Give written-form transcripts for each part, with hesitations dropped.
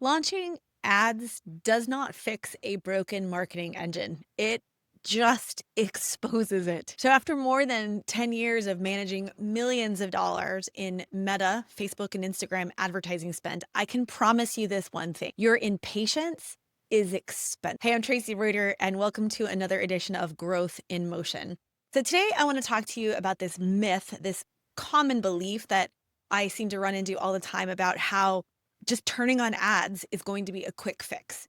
Launching ads does not fix a broken marketing engine. It just exposes it. So, after more than 10 years of managing millions of dollars in Meta, Facebook, and Instagram advertising spend, I can promise you this one thing: your impatience is expensive. Hey, I'm Traci Reuter, and welcome to another edition of Growth in Motion. So, today I want to talk to you about this myth, this common belief that I seem to run into all the time about how just turning on ads is going to be a quick fix.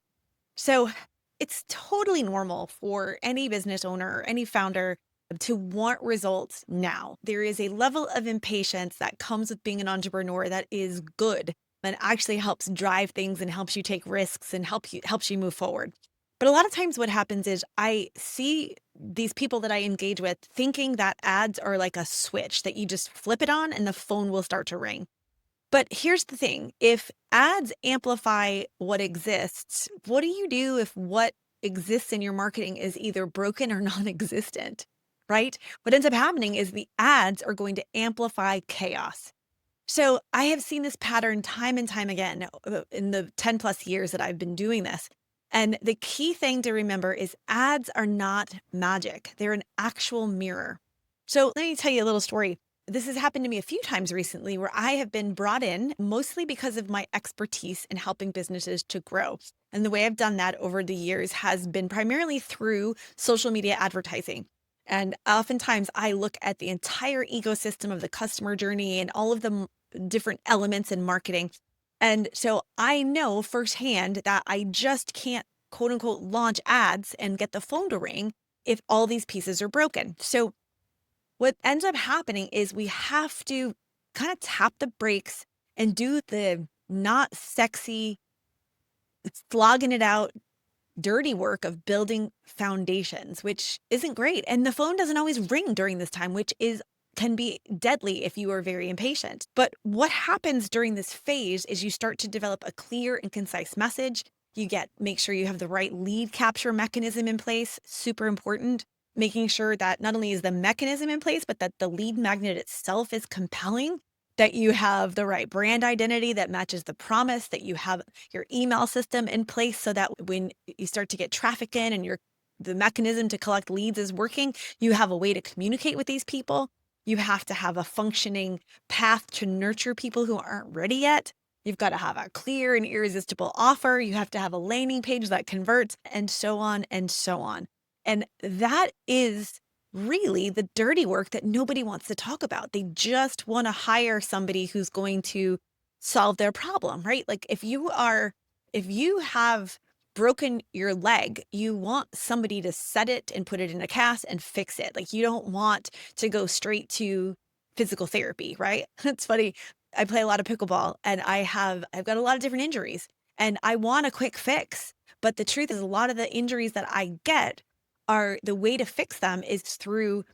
So it's totally normal for any business owner or any founder to want results now. There is a level of impatience that comes with being an entrepreneur that is good and actually helps drive things and helps you take risks and helps you move forward. But a lot of times what happens is I see these people that I engage with thinking that ads are like a switch that you just flip it on and the phone will start to ring. But here's the thing, if ads amplify what exists, what do you do if what exists in your marketing is either broken or non-existent, right? What ends up happening is the ads are going to amplify chaos. So I have seen this pattern time and time again in the 10 plus years that I've been doing this. And the key thing to remember is ads are not magic. They're an actual mirror. So let me tell you a little story. This has happened to me a few times recently where I have been brought in mostly because of my expertise in helping businesses to grow. And the way I've done that over the years has been primarily through social media advertising. And oftentimes I look at the entire ecosystem of the customer journey and all of the different elements in marketing. And so I know firsthand that I just can't quote unquote launch ads and get the phone to ring if all these pieces are broken. So what ends up happening is we have to kind of tap the brakes and do the not sexy, slogging it out, dirty work of building foundations, which isn't great. And the phone doesn't always ring during this time, which is can be deadly if you are very impatient. But what happens during this phase is you start to develop a clear and concise message. Make sure you have the right lead capture mechanism in place, super important. Making sure that not only is the mechanism in place, but that the lead magnet itself is compelling, that you have the right brand identity that matches the promise, that you have your email system in place so that when you start to get traffic in and the mechanism to collect leads is working, you have a way to communicate with these people. You have to have a functioning path to nurture people who aren't ready yet. You've got to have a clear and irresistible offer. You have to have a landing page that converts, and so on and so on. And that is really the dirty work that nobody wants to talk about. They just want to hire somebody who's going to solve their problem, right? Like if you have broken your leg, you want somebody to set it and put it in a cast and fix it. Like you don't want to go straight to physical therapy, right? It's funny. I play a lot of pickleball and I've got a lot of different injuries and I want a quick fix. But the truth is a lot of the injuries that I get are the way to fix them is through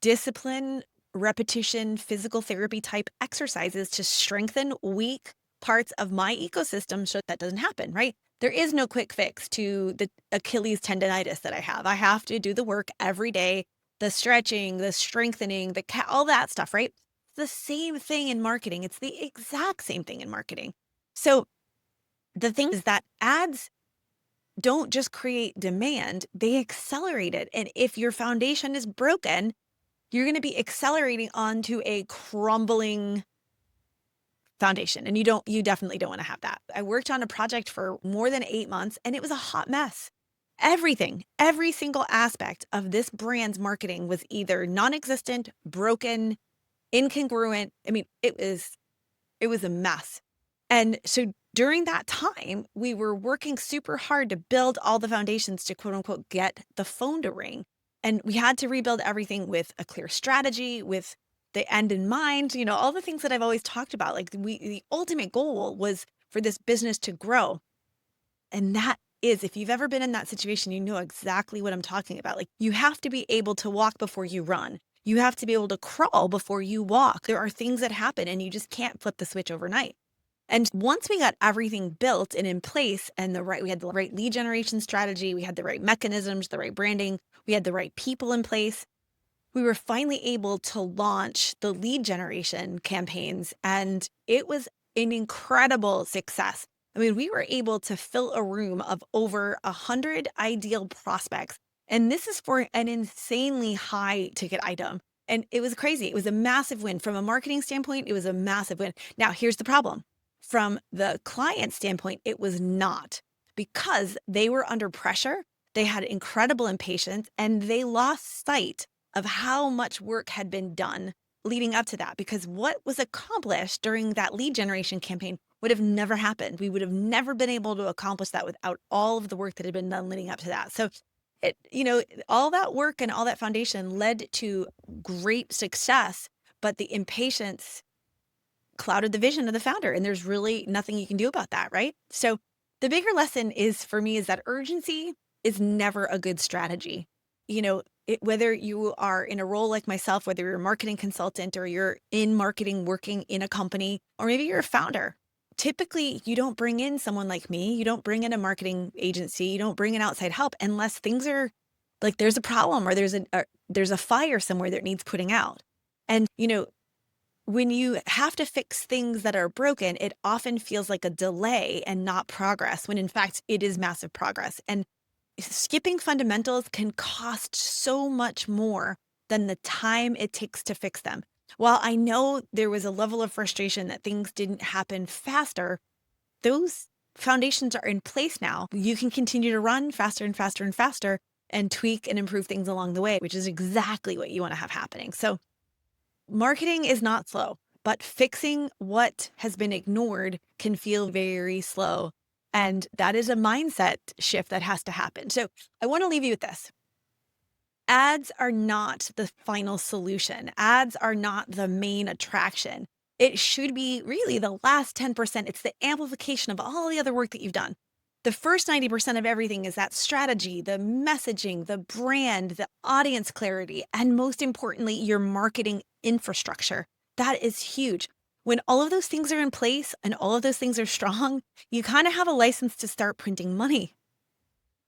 discipline, repetition, physical therapy type exercises to strengthen weak parts of my ecosystem so that doesn't happen, right? There is no quick fix to the Achilles tendonitis that I have. I have to do the work every day, the stretching, the strengthening, all that stuff, right? It's the same thing in marketing. It's the exact same thing in marketing. So the thing is that ads don't just create demand, they accelerate it. And if your foundation is broken, you're going to be accelerating onto a crumbling foundation. And you definitely don't want to have that. I worked on a project for more than 8 months and it was a hot mess. Everything, every single aspect of this brand's marketing was either non-existent, broken, incongruent. I mean, it was a mess. And so during that time, we were working super hard to build all the foundations to quote unquote get the phone to ring. And we had to rebuild everything with a clear strategy, with the end in mind, all the things that I've always talked about. Like the ultimate goal was for this business to grow. And that is, if you've ever been in that situation, you know exactly what I'm talking about. Like you have to be able to walk before you run. You have to be able to crawl before you walk. There are things that happen and you just can't flip the switch overnight. And once we got everything built and in place and we had the right lead generation strategy, we had the right mechanisms, the right branding, we had the right people in place, we were finally able to launch the lead generation campaigns. And it was an incredible success. I mean, we were able to fill a room of over 100 ideal prospects. And this is for an insanely high ticket item. And it was crazy. It was a massive win. From a marketing standpoint, it was a massive win. Now, here's the problem. From the client standpoint, it was not, because they were under pressure. They had incredible impatience and they lost sight of how much work had been done leading up to that, because what was accomplished during that lead generation campaign would have never happened. We would have never been able to accomplish that without all of the work that had been done leading up to that. So all that work and all that foundation led to great success, but the impatience clouded the vision of the founder, and there's really nothing you can do about that, right? So the bigger lesson is for me is that urgency is never a good strategy. Whether you are in a role like myself, whether you're a marketing consultant or you're in marketing working in a company, or maybe you're a founder, typically you don't bring in someone like me. You don't bring in a marketing agency. You don't bring in outside help unless things are like there's a problem or there's a fire somewhere that needs putting out. And, when you have to fix things that are broken, it often feels like a delay and not progress, when in fact it is massive progress. And skipping fundamentals can cost so much more than the time it takes to fix them. While I know there was a level of frustration that things didn't happen faster, those foundations are in place now. You can continue to run faster and faster and faster and tweak and improve things along the way, which is exactly what you want to have happening. So marketing is not slow, but fixing what has been ignored can feel very slow. And that is a mindset shift that has to happen. So I want to leave you with this. Ads are not the final solution. Ads are not the main attraction. It should be really the last 10%. It's the amplification of all the other work that you've done. The first 90% of everything is that strategy, the messaging, the brand, the audience clarity, and most importantly, your marketing infrastructure. That is huge. When all of those things are in place and all of those things are strong, you kind of have a license to start printing money.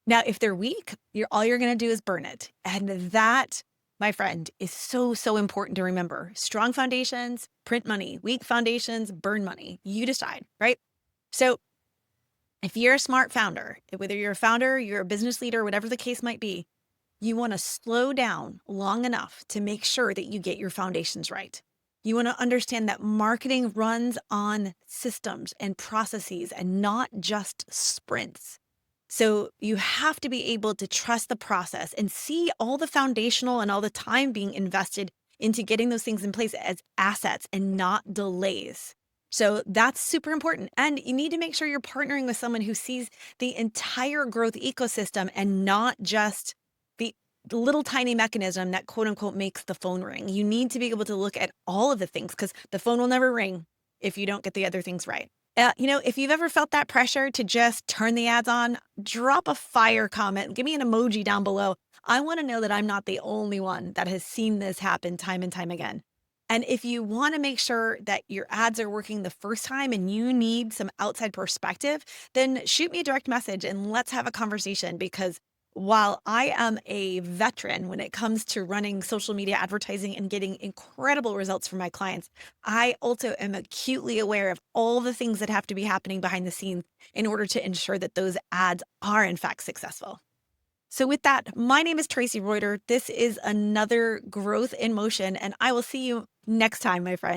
Now, if they're weak, all you're going to do is burn it. And that, my friend, is so, so important to remember. Strong foundations, print money. Weak foundations, burn money. You decide, right? So if you're a smart founder, whether you're a founder, you're a business leader, whatever the case might be, you want to slow down long enough to make sure that you get your foundations right. You want to understand that marketing runs on systems and processes and not just sprints. So you have to be able to trust the process and see all the foundational and all the time being invested into getting those things in place as assets and not delays. So that's super important. And you need to make sure you're partnering with someone who sees the entire growth ecosystem and not just the little tiny mechanism that quote unquote makes the phone ring. You need to be able to look at all of the things, because the phone will never ring if you don't get the other things right. If you've ever felt that pressure to just turn the ads on, drop a fire comment, give me an emoji down below. I want to know that I'm not the only one that has seen this happen time and time again. And if you want to make sure that your ads are working the first time and you need some outside perspective, then shoot me a direct message and let's have a conversation. Because while I am a veteran when it comes to running social media advertising and getting incredible results for my clients, I also am acutely aware of all the things that have to be happening behind the scenes in order to ensure that those ads are in fact successful. So with that, my name is Traci Reuter. This is another Growth in Motion, and I will see you next time, my friend.